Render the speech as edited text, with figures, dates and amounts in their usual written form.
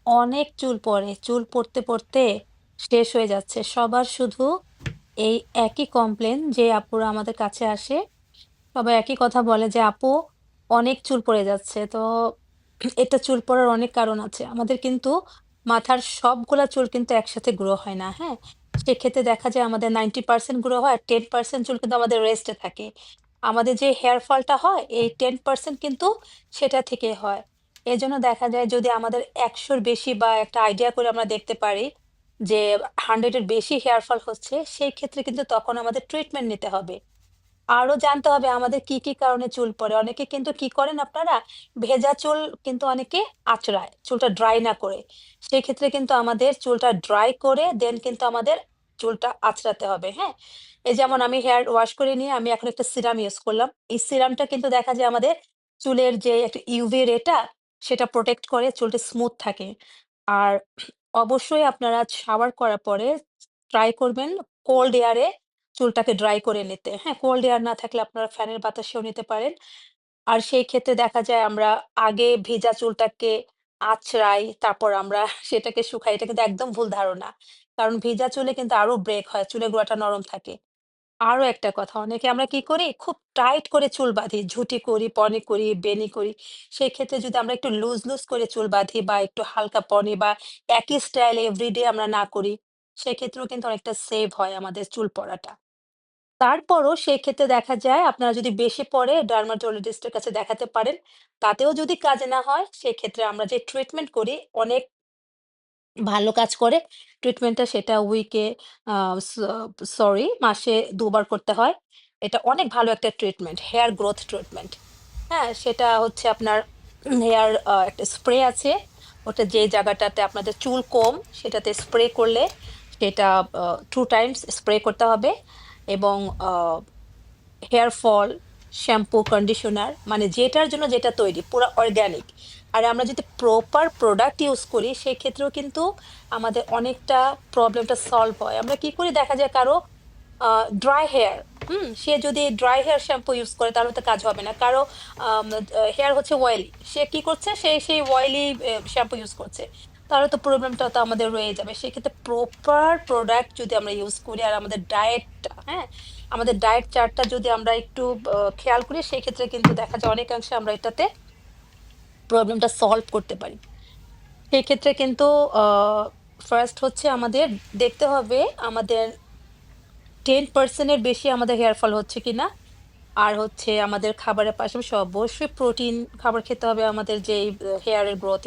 অনেক চুল পড়ে। চুল পড়তে শেষ হয়ে যাচ্ছে। সবার শুধু এই একই কমপ্লেন যে আপুরা আমাদের কাছে আসে, সবাই একই কথা বলে যে, "আপু অনেক চুল পড়ে যাচ্ছে।" তো এটা চুল পড়ার অনেক কারণ আছে। আমাদের কিন্তু মাথার সবগুলা চুল কিন্তু একসাথে গ্রো হয় না, হ্যাঁ? সেক্ষেত্রে দেখা যায় আমাদের 90% গ্রো হয় আর 10% চুল কিন্তু আমাদের রেস্টে থাকে। আমাদের যে হেয়ার ফলটা হয় এই 10% কিন্তু সেটা থেকে হয়। এজন্য দেখা যায় যদি আমাদের ১০০ র বেশি বা একটা আইডিয়া করে আমরা দেখতে পারি যে 100 এর বেশি হেয়ার ফল হচ্ছে, সেই ক্ষেত্রে কিন্তু তখন আমাদের ট্রিটমেন্ট নিতে হবে। আরো জানতে হবে আমাদের কি কারণে চুল পড়ে। অনেকে কিন্তু কি করেন আপনারা? ভেজা চুল কিন্তু অনেকে আঁচড়ায়, চুলটা ড্রাই না করে। সেক্ষেত্রে কিন্তু আমাদের চুলটা ড্রাই করে দেন কিন্তু আমাদের চুলটা আঁচড়াতে হবে, হ্যাঁ? এই যেমন আমি হেয়ার ওয়াশ করে নিয়ে আমি এখন একটা সিরাম ইউজ করলাম। এই সিরামটা কিন্তু দেখা যায় আমাদের চুলের যে একটা ইউভি রেটা সেটা প্রোটেক্ট করে, চুলটা স্মুথ থাকে। আর অবশ্যই আপনারা শাওয়ার করার পরে ট্রাই করবেন কোল্ড এয়ারে চুলটাকে ড্রাই করে নিতে। হ্যাঁ? কোল্ড এয়ার না থাকলে আপনারা ফ্যানের বাতাসেও নিতে পারেন। আর সেই ক্ষেত্রে দেখা যায় আমরা আগে ভেজা চুলটাকে আঁচড়াই, তারপর আমরা সেটাকে শুকাই। এটা কিন্তু একদম ভুল ধারণা। কারণ ভেজা চুলে কিন্তু আরো ব্রেক হয়, চুলের গোড়াটা নরম থাকে। আরো একটা কথা, অনেকে আমরা কি করি? খুব টাইট করে চুল বাঁধি। ঝুঁটি করি, পনি করি, বেনি করি। সেই ক্ষেত্রে যদি আমরা একটু লুজ করে চুল বাঁধি বা একটু হালকা পনি বা একই স্টাইলে এভরিডে আমরা না করি, সেক্ষেত্রেও কিন্তু অনেকটা সেভ হয় আমাদের চুল পড়াটা। তারপরও সেক্ষেত্রে দেখা যায় আপনারা যদি বেশি পড়ে ডার্মাটোলজিস্ট এর কাছে দেখাতে পারেন। তাতেও যদি কাজে না হয় সেক্ষেত্রে আমরা যে ট্রিটমেন্ট করি অনেক ভালো কাজ করে। ট্রিটমেন্টটা সেটা উইকে আ স সরি মাসে ২ বার করতে হয়। এটা অনেক ভালো একটা ট্রিটমেন্ট, হেয়ার গ্রোথ ট্রিটমেন্ট। হ্যাঁ? সেটা হচ্ছে আপনার হেয়ার একটা স্প্রে আছে। ওটা যে জায়গাটাতে আপনাদের চুল কম সেটাতে স্প্রে করলে সেটা আ 2 টাইমস স্প্রে করতে হবে এবং আ হেয়ার ফল, শ্যাম্পু, কন্ডিশনার মানে যেটার জন্য যেটা তৈরি পুরা অর্গানিক। আর আমরা যদি প্রপার প্রোডাক্ট ইউজ করি সেক্ষেত্রেও কিন্তু আমাদের অনেকটা প্রবলেমটা সলভ হয়। আমরা কি করি দেখা যায় কারো আ ড্রাই হেয়ার, হুম? সে যদি ড্রাই হেয়ার শ্যাম্পু ইউজ করে তাহলে তো কাজ হবে না। কারো হেয়ার হচ্ছে অয়েলি। সে কি করছে? সে সেই অয়েলি শ্যাম্পু ইউজ করছে। তাহলে তো প্রবলেমটা তো আমাদের রয়ে যাবে। সেক্ষেত্রে প্রপার প্রোডাক্ট যদি আমরা ইউজ করি আর আমাদের ডায়েটটা, হ্যাঁ? আমাদের ডায়েট চার্টটা যদি আমরা একটু খেয়াল করি সেক্ষেত্রে কিন্তু দেখা যায় অনেকাংশে আমরা এটাতে প্রবলেমটা সলভ করতে পারি। সেক্ষেত্রে কিন্তু আ ফার্স্ট হচ্ছে আমাদের দেখতে হবে আমাদের 10% এর বেশি আমাদের হেয়ার ফল হচ্ছে কিনা। আর হচ্ছে আমাদের খাবারের পাশাপাশি অবশ্যই প্রোটিন খাবার খেতে হবে আমাদের যেই হেয়ার এর গ্রোথ